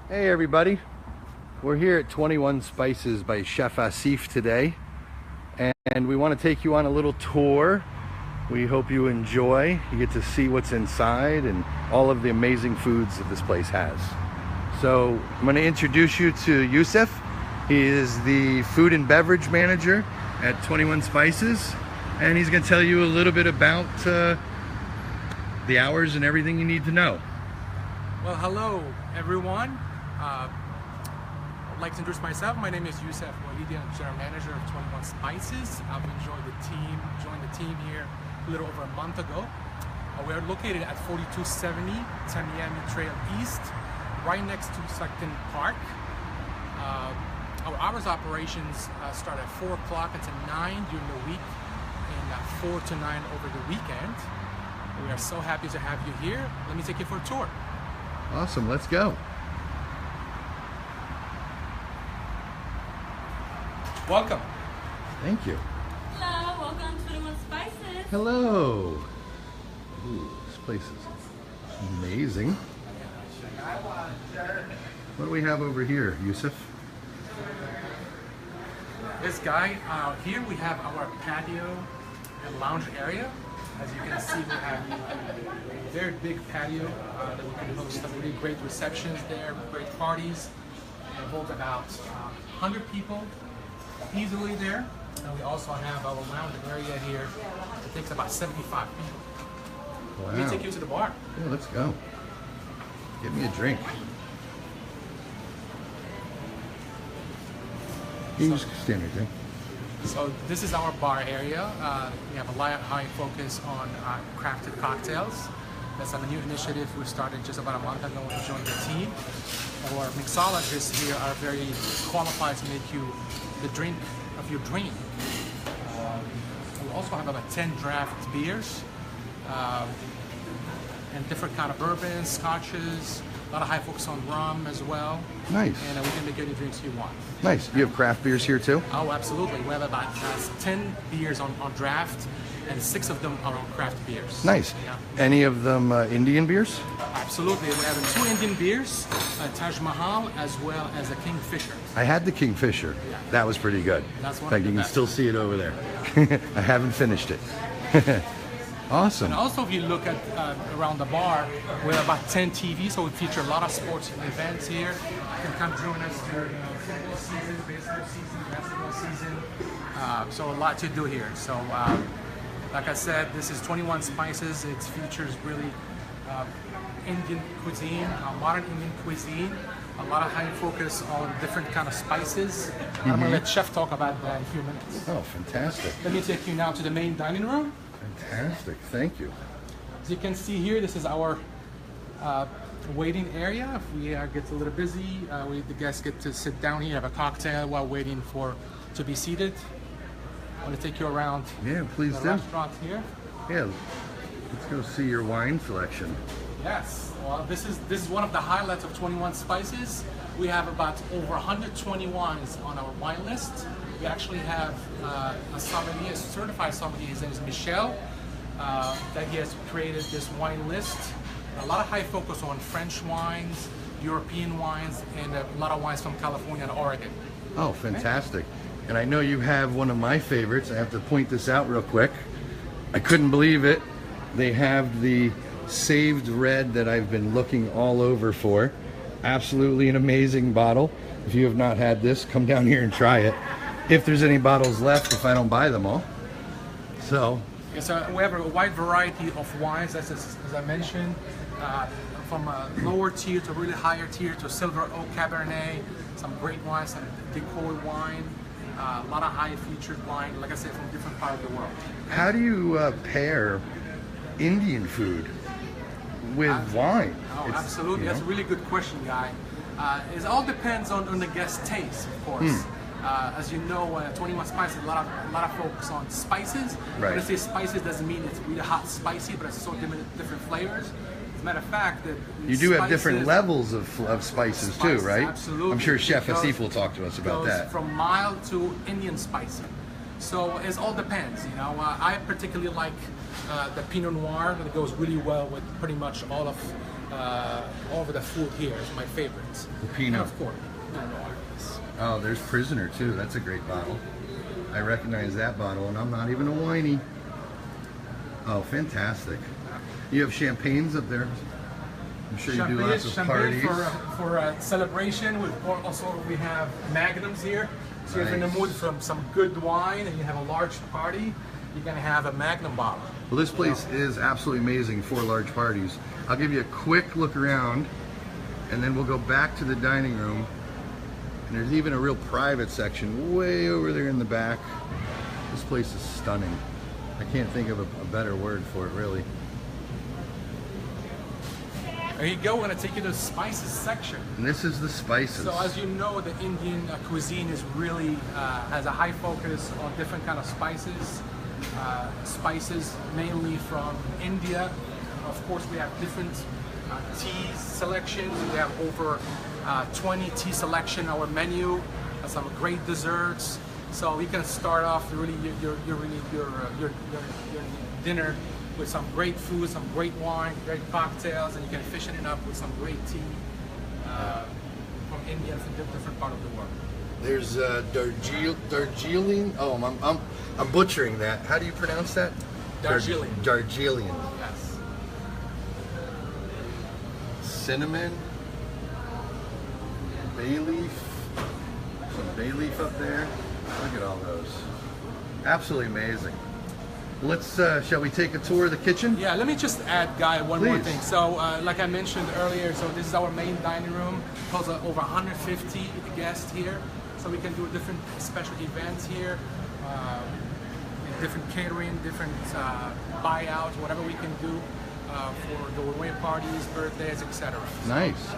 Hey everybody, we're here at 21 Spices by Chef Asif today, and we want to take you on a little tour. We hope you enjoy. You get to see what's inside and all of the amazing foods that this place has. So I'm going to introduce you to Yusuf. He is the food and beverage manager at 21 Spices, and he's going to tell you a little bit about the hours and everything you need to know. Well, hello everyone. I'd like to introduce myself. My name is Yusuf. I'm General Manager of 21 Spices. I've joined the team here a little over a month ago. We are located at 4270 Tamiami Trail East, right next to Sugden Park. Our hours of operations start at 4 o'clock until 9 during the week and 4 to 9 over the weekend. We are so happy to have you here. Let me take you for a tour. Awesome, let's go. Welcome. Thank you. Hello, welcome to 21 Spices. Hello. Ooh, this place is amazing. What do we have over here, Yusuf? This guy, here we have our patio and lounge area. As you can see, we have a very big patio that we can host some really great receptions there, great parties. We hold about 100 people easily there. And we also have our lounge area here that takes about 75 people. Wow. Let me take you to the bar. Yeah, let's go. Get me a drink. You just stand right there. So this is our bar area. We have a high focus on crafted cocktails. That's a new initiative we started just about a month ago when we joined the team. Our mixologists here are very qualified to make you the drink of your dream. We also have about 10 draft beers and different kind of bourbons, scotches, a lot of high focus on rum as well. Nice. And we can make any drinks you want. Nice. You have craft beers here too? Oh, absolutely. We have about 10 beers on draft, and 6 of them are on craft beers. Nice. Yeah. Any of them Indian beers? Absolutely. We have 2 Indian beers, Taj Mahal, as well as a Kingfisher. I had the Kingfisher. Yeah. That was pretty good. That's one In of fact, the you can best. still see it over there. I haven't finished it. Awesome. And also, if you look at around the bar, we have about 10 TVs, so we feature a lot of sports events here. You can come join us during football season, baseball season, basketball season. So a lot to do here. So, like I said, this is 21 Spices. It features really Indian cuisine, modern Indian cuisine. A lot of high focus on different kind of spices. I'm gonna let Chef talk about that in a few minutes. Oh, fantastic. Let me take you now to the main dining room. Fantastic. Thank you. As you can see here, this is our waiting area. If we get a little busy, the guests get to sit down here, have a cocktail while waiting to be seated. I want to take you around Yeah, please the do. restaurant here. Yeah. Let's go see your wine selection. Yes, well, this is one of the highlights of 21 Spices. We have about over 120 wines on our wine list. We actually have a sommelier, a certified sommelier. His name is Michel. That he has created this wine list. A lot of high focus on French wines, European wines, and a lot of wines from California and Oregon. Oh, fantastic. And I know you have one of my favorites. I have to point this out real quick. I couldn't believe it. They have the Saved Red that I've been looking all over for. Absolutely an amazing bottle. If you have not had this, come down here and try it. If there's any bottles left, if I don't buy them all. So. Yes, we have a wide variety of wines, as I mentioned, from a lower tier to really higher tier to Silver Oak Cabernet, some great wines, some decoy wine, a lot of high featured wine, like I said, from different parts of the world. How do you pair Indian food with wine? Oh, absolutely. That's a really good question, Guy. It all depends on the guest taste, of course. As you know, 21 Spices, a lot of focus on spices. Right. When I say spices, doesn't mean it's really hot spicy, but it's so different flavors. As a matter of fact, that You do have different levels of spices too, right? Absolutely. I'm sure Chef It goes- Asif will talk to us about goes that. From mild to Indian spicy. So it all depends, you know. I particularly like the Pinot Noir that goes really well with pretty much all of over the food here is my favorite. The Pinot. And of course, Pinot Noir. Oh, there's Prisoner too. That's a great bottle. I recognize that bottle, and I'm not even a whiny. Oh, fantastic. You have champagnes up there. I'm sure you do lots of parties. For a celebration. We have magnums here. So if you're in the mood for some good wine and you have a large party, you're going to have a magnum bottle. Well, this place is absolutely amazing for large parties. I'll give you a quick look around, and then we'll go back to the dining room. And there's even a real private section way over there in the back. This place is stunning. I can't think of a better word for it, really. There you go. We're going to take you to the spices section. And this is the spices. So as you know, the Indian cuisine is really has a high focus on different kind of spices. Spices mainly from India. Of course, we have different tea selections. We have over 20 tea selection on our menu. Some great desserts. So we can start off really your dinner with some great food, some great wine, great cocktails, and you can finish it up with some great tea from India, from different part of the world. There's Darjeeling. Oh, I'm butchering that. How do you pronounce that? Darjeeling. Darjeeling. Yes. Cinnamon. Bay leaf. Some bay leaf up there. Look at all those. Absolutely amazing. Let's, shall we take a tour of the kitchen? Yeah, let me just add, Guy, one more Please. thing. So, like I mentioned earlier, so this is our main dining room. Holds over 150 guests here. So we can do different special events here, different catering, different buyouts, whatever we can do for the away parties, birthdays, etc. Nice.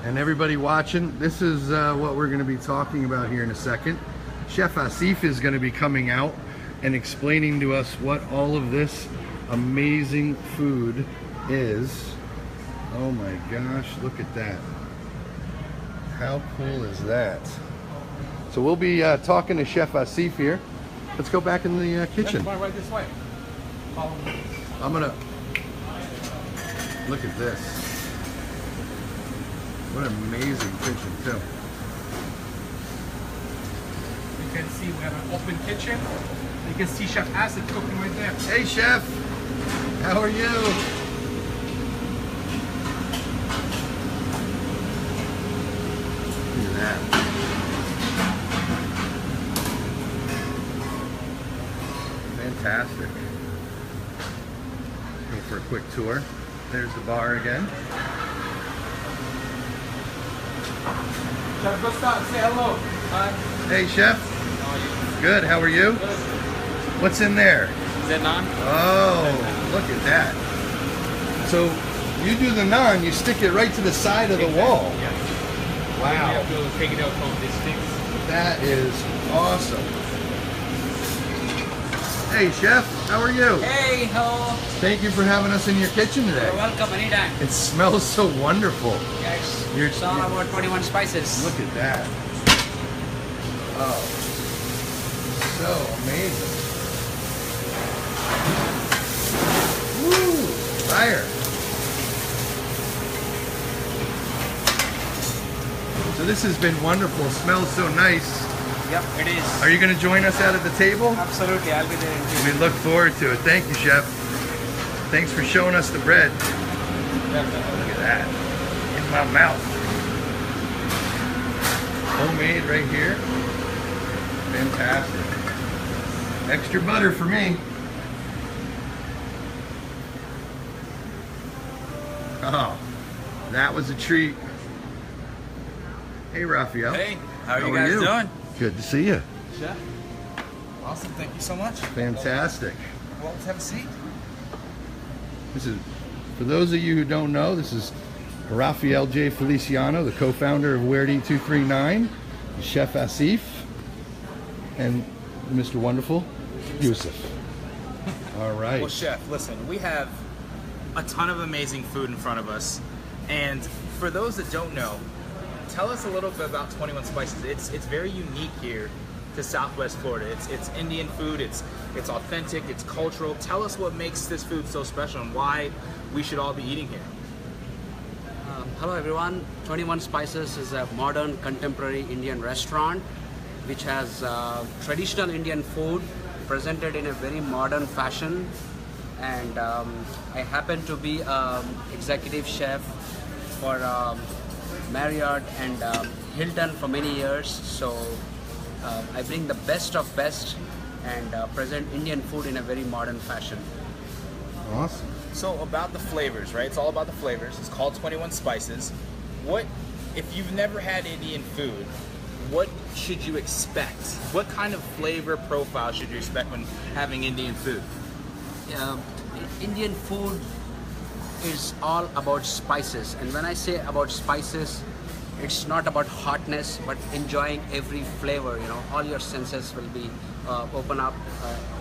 And everybody watching, this is what we're going to be talking about here in a second. Chef Asif is going to be coming out and explaining to us what all of this amazing food is. Oh my gosh, look at that. How cool is that? So we'll be talking to Chef Asif here. Let's go back in the kitchen. Let's go right this way. Follow me. I'm gonna look at this. What an amazing kitchen too. You can see we have an open kitchen. You can see Chef Asif cooking right there. Hey Chef, how are you? Look at that. Fantastic. Go for a quick tour. There's the bar again. Chef, go stop. Say hello. Hi. Hey Chef. How are you? Good, how are you? Good. What's in there? Is that naan? Oh, look at that. So you do the naan, you stick it right to the side of the wall. Yes. Wow. You have to take it out from these sticks. That is awesome. Hey Chef, how are you? Hey, hello. Thank you for having us in your kitchen today. You're welcome anytime. It smells so wonderful. Yes. You're- It's all about 21 spices. Look at that. Oh, so amazing. Woo, fire. So this has been wonderful. It smells so nice. Yep, it is. Are you going to join us out at the table? Absolutely, I'll be there in a few. We look forward to it. Thank you, Chef. Thanks for showing us the bread. Look at that. In my mouth. Homemade right here. Fantastic. Extra butter for me. Oh, that was a treat. Hey, Raphael. Hey, how are you guys doing? Good to see you. Chef. Awesome. Thank you so much. Fantastic. Well, let's have a seat. This is, for those of you who don't know, this is Raphael J. Feliciano, the co-founder of Where to Eat 239, Chef Asif, and Mr. Wonderful, Yusuf. All right. Well, Chef, listen, we have a ton of amazing food in front of us, and for those that don't know, tell us a little bit about 21 Spices. It's very unique here to Southwest Florida. It's Indian food, it's authentic, it's cultural. Tell us what makes this food so special and why we should all be eating here. Hello everyone. 21 Spices is a modern contemporary Indian restaurant which has traditional Indian food presented in a very modern fashion, and I happen to be executive chef for Marriott and Hilton for many years, so I bring the best of best and present Indian food in a very modern fashion. Awesome. So about the flavors, right? It's all about the flavors. It's called 21 Spices. What, if you've never had Indian food, what should you expect? What kind of flavor profile should you expect when having Indian food? Indian food is all about spices, and when I say about spices, it's not about hotness but enjoying every flavor. You know, all your senses will be open up,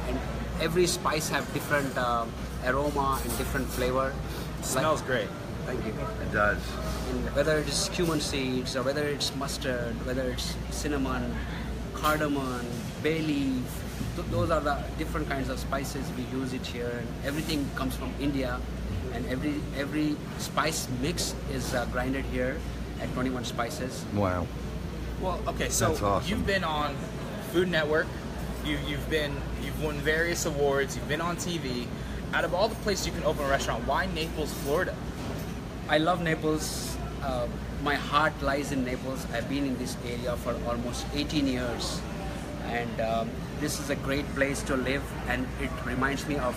and every spice have different aroma and different flavor. Smells great. Thank you. It does. And whether it is cumin seeds or whether it's mustard, whether it's cinnamon, cardamom, bay leaf, those are the different kinds of spices we use it here, and everything comes from India, and every spice mix is grinded here at 21 Spices. Wow. Well, okay, so That's awesome. You've been on Food Network. You've won various awards. You've been on TV. Out of all the places you can open a restaurant, why Naples, Florida? I love Naples. My heart lies in Naples. I've been in this area for almost 18 years, and this is a great place to live, and it reminds me of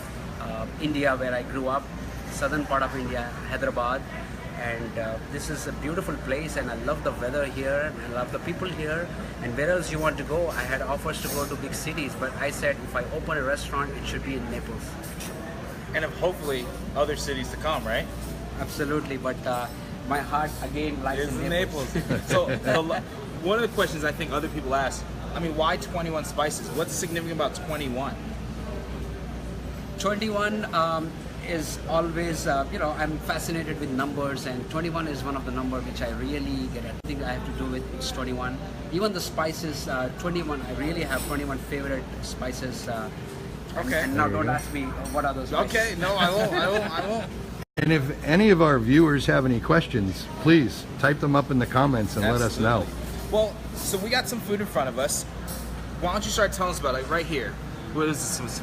India, where I grew up, southern part of India, Hyderabad, and this is a beautiful place, and I love the weather here, and I love the people here. And where else you want to go? I had offers to go to big cities, but I said if I open a restaurant, it should be in Naples. And hopefully other cities to come, right? Absolutely, but my heart again lies It's in Naples. Naples. So one of the questions I think other people ask, I mean, why 21 Spices? What's significant about 21? 21 is always, I'm fascinated with numbers, and 21 is one of the numbers which I really get. I think I have to do with it's 21. Even the spices, 21, I really have 21 favorite spices. Okay. And now don't ask me what are those spices. Okay, no, I won't. And if any of our viewers have any questions, please type them up in the comments and let us know. Well, so we got some food in front of us. Why don't you start telling us about it right here? What is this?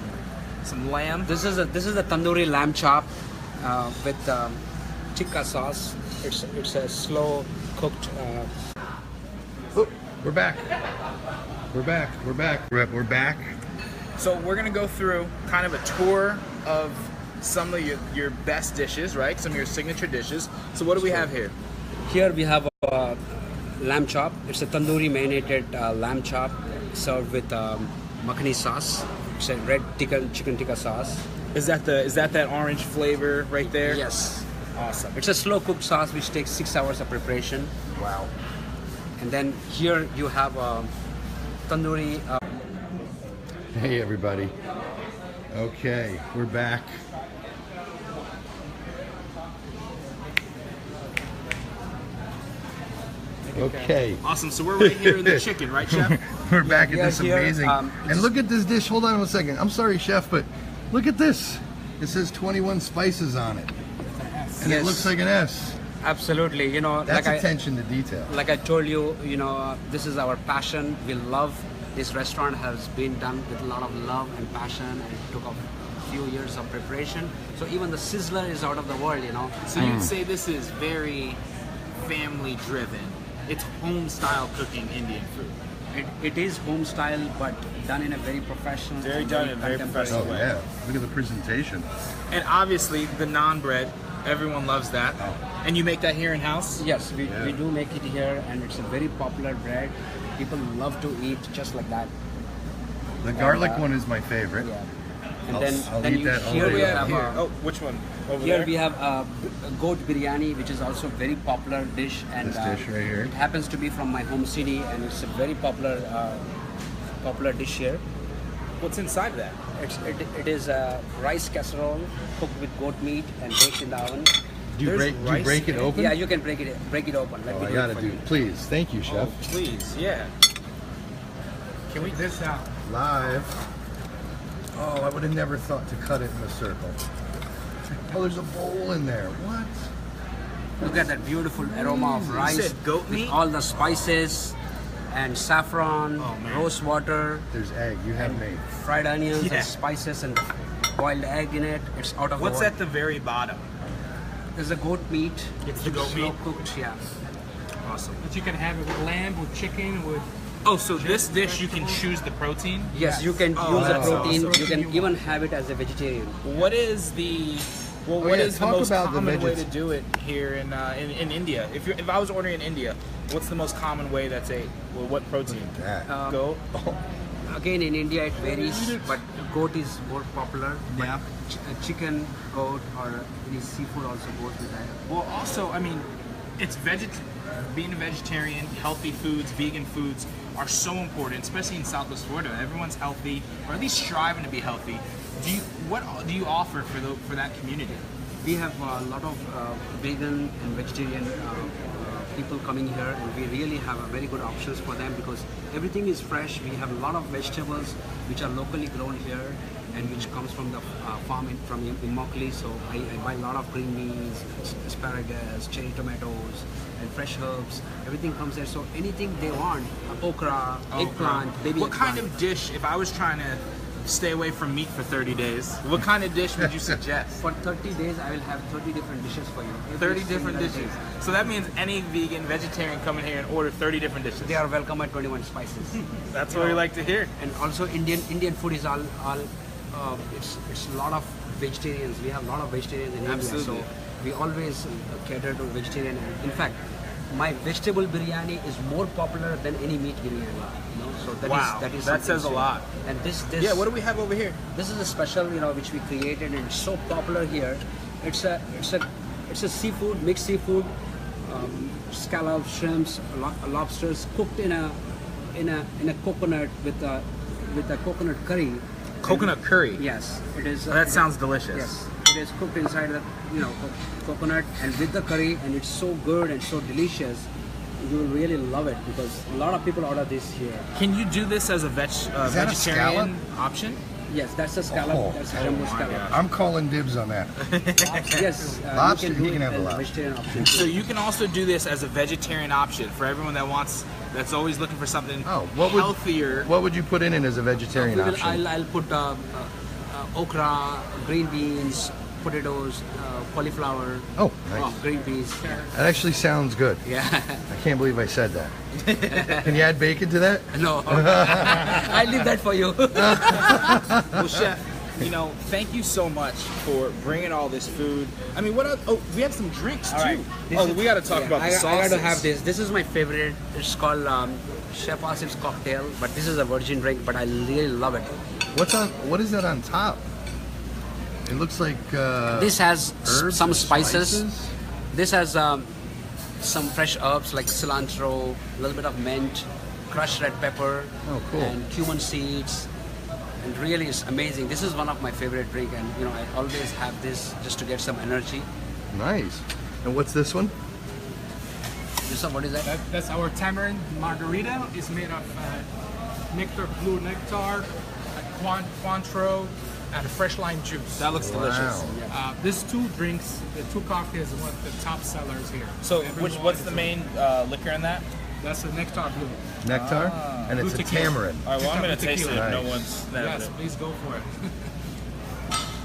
Some lamb? This is a tandoori lamb chop with tikka sauce. It's a slow cooked. Oh, we're back. We're back. We're back. We're back. So we're gonna go through kind of a tour of some of your best dishes, right? Some of your signature dishes. So what do we have here? Here we have a lamb chop. It's a tandoori marinated lamb chop served with makhani sauce. It's a red chicken tikka sauce. Is that orange flavor right there? Yes. Awesome. It's a slow cooked sauce which takes 6 hours of preparation. Wow. And then here you have tandoori. Hey everybody. Okay, we're back. Okay. Awesome. So we're right here in the chicken, right, Chef? We're back at Yeah, this here, amazing. And look at this dish. Hold on one second. I'm sorry, Chef, but look at this. It says 21 spices on it. And it Yes. looks like an S. Absolutely. You know, That's like attention to detail. like I told you, this is our passion. We love this restaurant. Has been done with a lot of love and passion, and it took a few years of preparation. So even the sizzler is out of the world, So you'd say this is very family driven. It's home style cooking Indian food. It is home style, but done in a very professional, Very and done in a very contemporary professional Oh way. yeah. Look at the presentation. And obviously the naan bread, everyone loves that. And you make that here in house? Yes, we do make it here, and it's a very popular bread. People love to eat just like that. The garlic one is my favorite. Yeah. And I'll then eat you, that all here day we long. have Here. Oh, which one? Over here there? we have a goat biryani, which is also a very popular dish, and This dish right here. it happens to be from my home city, and it's a very popular dish here. What's inside of that? It is a rice casserole cooked with goat meat and baked in the oven. Do you break it open? Yeah, you can break it open. Let Oh, me I do gotta it for do. you. Please, thank you, Chef. Oh, please, yeah. Can we this out? Live. Oh, I would have never thought to cut it in a circle. Oh, there's a bowl in there. What? Look at that beautiful aroma of rice said goat meat? with all the spices and saffron, Oh, man. rose water, There's egg. You have me. fried onions Yeah. and spices and boiled egg in it. It's out of What's the world. at the very bottom? There's the goat meat. It's the goat slow meat? cooked, yeah. Awesome. But you can have it with lamb, with chicken, with Oh, so this dish you can choose the protein? Yes, you can Oh, use the that's protein. awesome. You can even have it as a vegetarian. What is the Oh, what yeah, is the talk most about the common way to veggies. do it here in India? If I was ordering in India, what's the most common way that's ate? Well, what protein? That. Goat. Again, in India it varies, but goat is more popular. But Yeah. Chicken, goat, or any seafood also goes with that. Well, also, I mean, it's being a vegetarian, healthy foods, vegan foods are so important, especially in Southwest Florida. Everyone's healthy, or at least striving to be healthy. What do you offer for that community? We have a lot of vegan and vegetarian people coming here, and we really have a very good options for them because everything is fresh. We have a lot of vegetables which are locally grown here and which comes from the farm from Immokalee. So I buy a lot of green beans, asparagus, cherry tomatoes, and fresh herbs. Everything comes there. So anything they want, okra, eggplant, baby What kind eggplant. of dish, if I was trying to stay away from meat for 30 days, what kind of dish would you suggest? For 30 days, I will have 30 different dishes for you. Every 30 different single dishes. day. So that means any vegan, vegetarian come in here and order 30 different dishes. They are welcome at 21 Spices. That's what we like to hear. And also Indian food is all it's a lot of vegetarians. We have a lot of vegetarians in Absolutely. India, so we always cater to vegetarian. In fact, my vegetable biryani is more popular than any meat biryani. You know, so Wow, that is that something says a special. lot. And this Yeah, what do we have over here? this is a special, which we created and it's so popular here. It's a seafood, mixed seafood, scallops, shrimps, lobsters cooked in a coconut with a coconut curry. Coconut curry. Yes, it is. That sounds delicious. Yes, it is cooked inside the coconut and with the curry, and it's so good and so delicious. You will really love it because a lot of people order this here. Can you do this as a that a vegetarian option? Yes, that's a scallop. Oh. That's a jumbo scallop. I'm calling dibs on that. Yes, Lobster, you can do he can it have the as lobster. vegetarian option. So you can also do this as a vegetarian option for everyone that's always looking for something healthier. What would you put in it as a vegetarian option? I'll put okra, green beans, potatoes, cauliflower, Oh, nice. green peas. That actually sounds good. Yeah. I can't believe I said that. Can you add bacon to that? No, I'll leave that for you. Well, Chef, thank you so much for bringing all this food. I mean, what else? Oh, we have some drinks too. right. We got to talk about the I sauces. got to have this. This is my favorite. It's called Chef Asif's cocktail, but this is a virgin drink, but I really love it. What is that on top? It looks like This has herbs some or spices. This has some fresh herbs like cilantro, a little bit of mint, crushed red pepper, Oh, cool. and cumin seeds. And really, it's amazing. This is one of my favorite drink, and I always have this just to get some energy. Nice. And what's this one? What is that? that's our tamarind margarita. It's made of blue nectar, Cointreau, and fresh lime juice. That looks delicious. These two drinks, the two cocktails, are one of the top sellers here. So, Everyone what's is the a- main liquor in that? That's the nectar blue. Nectar? And it's Blue a tequila. tamarind. All right, well, I'm going to taste it. Tequila. If no Nice. one's Yes, please go for it.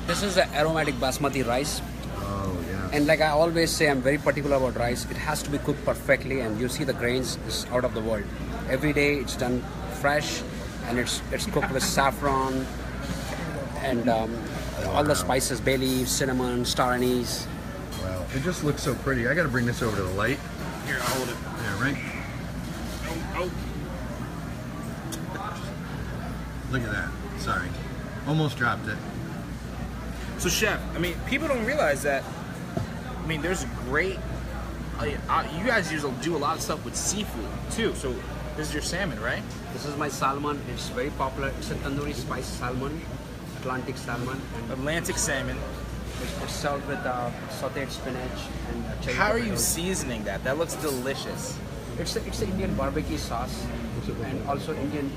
This is the aromatic basmati rice. Oh, yeah. And like I always say, I'm very particular about rice. It has to be cooked perfectly, and you see the grains is out of the world. Every day it's done fresh, and it's cooked with saffron and all the spices, bay leaves, cinnamon, star anise. Wow. It just looks so pretty. I got to bring this over to the light. Here, I'll hold it. Yeah, right? Oh. Look at that. Sorry. Almost dropped it. So, Chef, I mean, people don't realize that. I mean, there's great. You guys usually do a lot of stuff with seafood too. So, this is your salmon, right? This is my salmon. It's very popular. It's a tandoori spice salmon, Atlantic salmon, and Atlantic salmon. it's served with sautéed spinach and cherry How are you tomatoes. seasoning that? That looks delicious. It's an Indian barbecue sauce and also Indian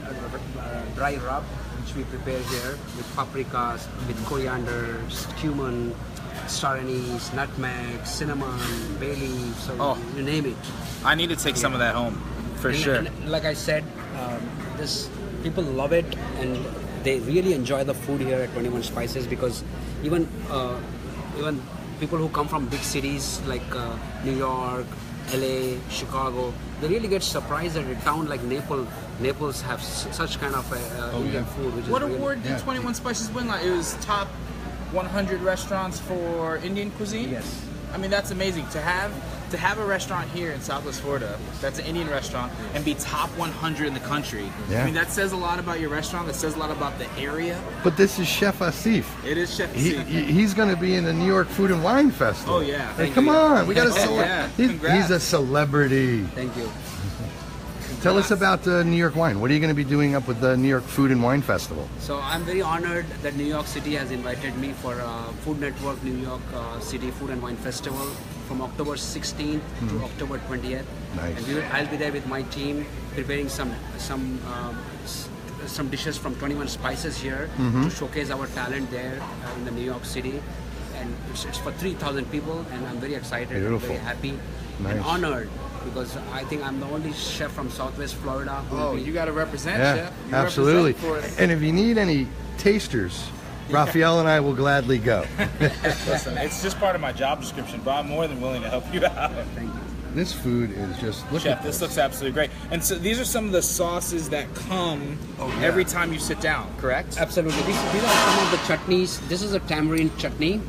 dry rub, which we prepare here with paprikas, with coriander, cumin, star anise, nutmeg, cinnamon, bay leaf, so you name it. I need to take some of that home, for sure. And like I said, this people love it, and they really enjoy the food here at 21 Spices, because even people who come from big cities like New York, LA, Chicago, they really get surprised that a town like Naples have such kind of Indian food. Which What is award did 21 Spices win? Like, it was top 100 restaurants for Indian cuisine? Yes. I mean, that's amazing. To have a restaurant here in Southwest Florida that's an Indian restaurant and be top 100 in the country. Yeah. I mean, that says a lot about your restaurant. That says a lot about the area. But this is Chef Asif. It is Chef Asif. He's going to be in the New York Food and Wine Festival. Oh, yeah. Hey, come on, we got to yeah. He's a celebrity. Thank you. Tell us about New York wine. What are you going to be doing up with the New York Food and Wine Festival? So I'm very honored that New York City has invited me for Food Network New York City Food and Wine Festival from October 16th to October 20th. Nice. And I'll be there with my team preparing some dishes from 21 Spices here to showcase our talent there in the New York City. And it's for 3,000 people, and I'm very excited. Beautiful. I'm very happy Nice. and honored, because I think I'm the only chef from Southwest Florida who will be You got to represent, Yeah, Chef. You absolutely. represent for us. And if you need any tasters, Raphael and I will gladly go. Listen, it's just part of my job description, but I'm more than willing to help you out. Thank you. This food is just, look Chef, at this looks absolutely great. And so these are some of the sauces that come every time you sit down, correct? Absolutely. These are some of the chutneys. This is a tamarind chutney,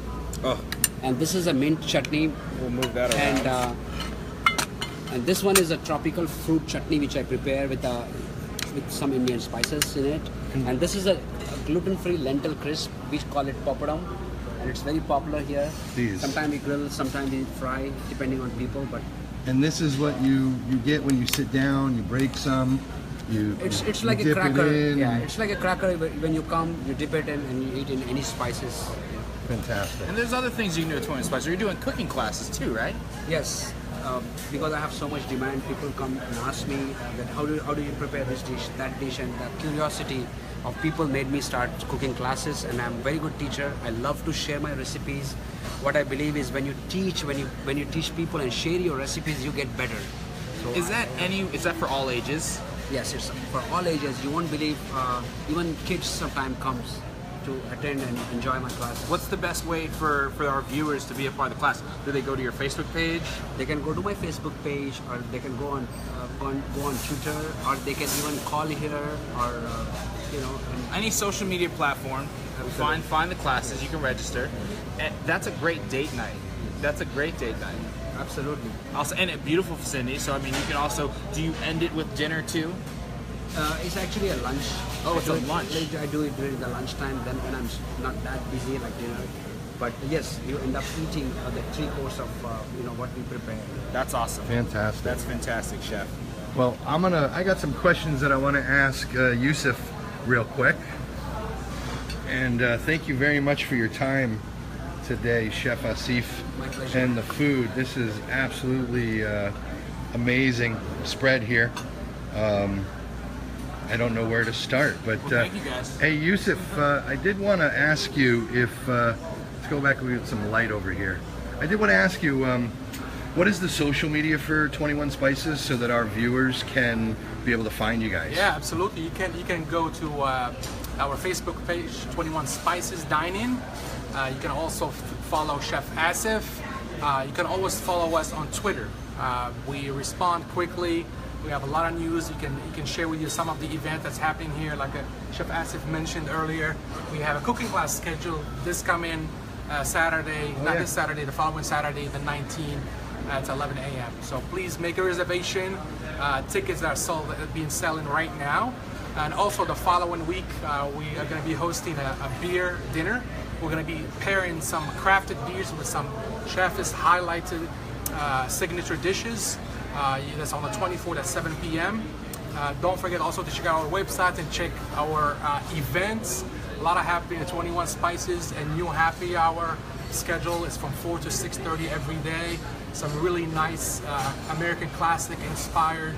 Oh, and this is a mint chutney, we'll move that around. and this one is a tropical fruit chutney which I prepare with some Indian spices in it. And this is a gluten-free lentil crisp. We call it papadum, and it's very popular here. These. Sometimes we grill, sometimes we fry, depending on people. But And this is what you get when you sit down, you break some, it's you like a dip it cracker. in. Yeah, it's like a cracker. When you come, you dip it in and you eat in any spices. Fantastic. And there's other things you can do at 21 Spices. You're doing cooking classes too, right? Yes, because I have so much demand, people come and ask me that how do you prepare this dish, that dish, and the curiosity of people made me start cooking classes. And I'm a very good teacher. I love to share my recipes. What I believe is when you teach people and share your recipes, you get better. So Is that for all ages? yes, it's for all ages. You won't believe even kids sometimes comes to attend and enjoy my classes. What's the best way for our viewers to be a part of the class? Do they go to your Facebook page? They can go to my Facebook page, or they can go on Twitter, or they can even call here, or Any social media platform. Find the classes. You can register. And that's a great date night. That's a great date night. absolutely. Also, and a beautiful vicinity. So I mean, you can also. Do you end it with dinner too? It's actually a lunch. Oh, it's I a do it- lunch. I do it during the lunchtime, then when I'm not that busy like dinner. But yes, you end up eating the 3 course of what we prepare. That's awesome. Fantastic. That's fantastic, Chef. Well, I got some questions that I want to ask Yusuf real quick. And thank you very much for your time today, Chef Asif. My pleasure. And the food. This is absolutely amazing spread here. I don't know where to start, but Well, thank you, guys. hey, Yusuf, I did want to ask you if let's go back with some light over here. I did want to ask you, what is the social media for 21 Spices so that our viewers can be able to find you guys? Yeah, absolutely. You can go to our Facebook page, 21 Spices Dine In. You can also follow Chef Asif. You can always follow us on Twitter. We respond quickly. We have a lot of news. You can share with you some of the event that's happening here, like Chef Asif mentioned earlier. We have a cooking class scheduled this coming Saturday, this Saturday, the following Saturday, the 19th at 11 a.m. So please make a reservation. Tickets are being selling right now. And also the following week, we are going to be hosting a beer dinner. We're going to be pairing some crafted beers with some chef's highlighted signature dishes. That's on the 24th at 7 p.m. Don't forget also to check out our website and check our events. A lot of happening at 21 Spices, and new happy hour schedule is from 4 to 6:30 every day. Some really nice American classic inspired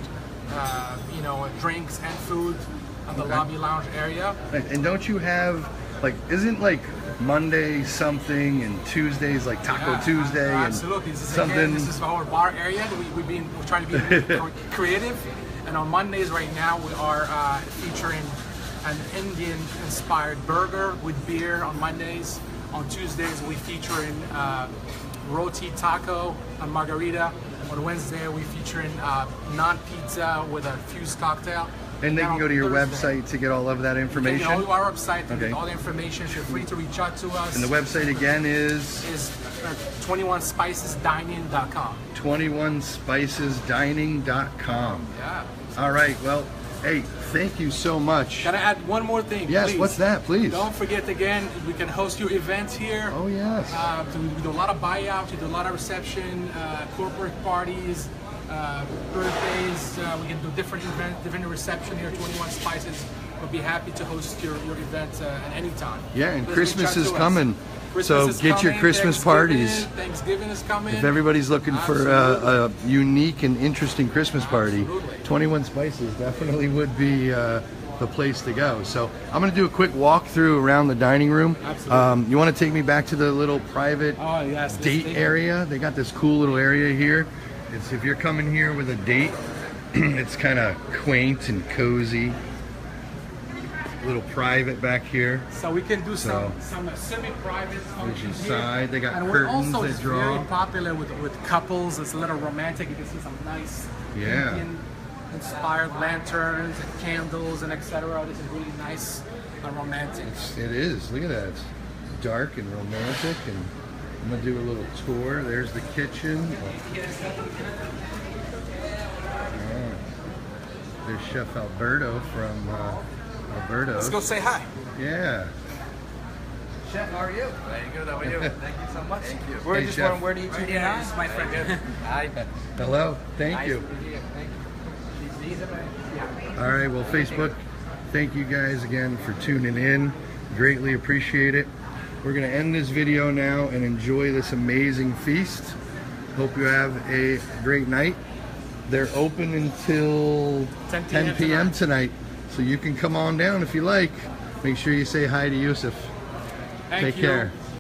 drinks and food on the lobby lounge area. And don't you have like, isn't like Monday something and Tuesdays like Taco Tuesday and absolutely. something? This is our bar area. We're trying to be creative. And on Mondays right now, we are featuring an Indian-inspired burger with beer on Mondays. On Tuesdays, we featuring roti taco and margarita. On Wednesday, we featuring non-pizza with a fused cocktail. And they Then can go on to your Thursday, website to get all of that you information? can go to our website to Okay. get all the information. Feel free to reach out to us. And the website again is 21spicesdining.com. 21spicesdining.com. Yeah. All right, well, hey, thank you so much. Can I add one more thing? Yes, please? what's that, please? Don't forget again, we can host your events here. Oh, yes. We do a lot of buyouts, we do a lot of reception, corporate parties, birthdays. We can do different events, different reception here at 21 Spices. We'll be happy to host your event at any time. Yeah, and Please Christmas reach out is to us. coming. Christmas So is get your coming, Christmas parties. Thanksgiving is coming. If everybody's looking for a unique and interesting Christmas party, Absolutely. 21 Spices definitely would be the place to go. So I'm going to do a quick walkthrough around the dining room. Absolutely. You want to take me back to the little private Oh, yes, this date thing. area? They got this cool little area here. It's if you're coming here with a date, it's kind of quaint and cozy. A little private back here. So we can do So- some semi-private There's functions your here. side. They got And we're curtains also that draw. very popular with couples. It's a little romantic. You can see some nice Yeah. Indian-inspired lanterns and candles and etc. This is really nice and romantic. It is. Look at that. It's dark and romantic. And I'm gonna do a little tour. There's the kitchen. Yeah. There's Chef Alberto from Alberto. Let's go say hi. Yeah. Chef, how are you? Very good. How are you? Thank you so much. Thank you. We're Hey, just Chef. wondering, where do you two Yeah, now? this is my friend. Hi. Hello. Thank you. All right. Well, Facebook, thank you guys again for tuning in. Greatly appreciate it. We're going to end this video now and enjoy this amazing feast. Hope you have a great night. They're open until 10 p.m. tonight. So you can come on down if you like. Make sure you say hi to Yusuf. Thank Take you. care.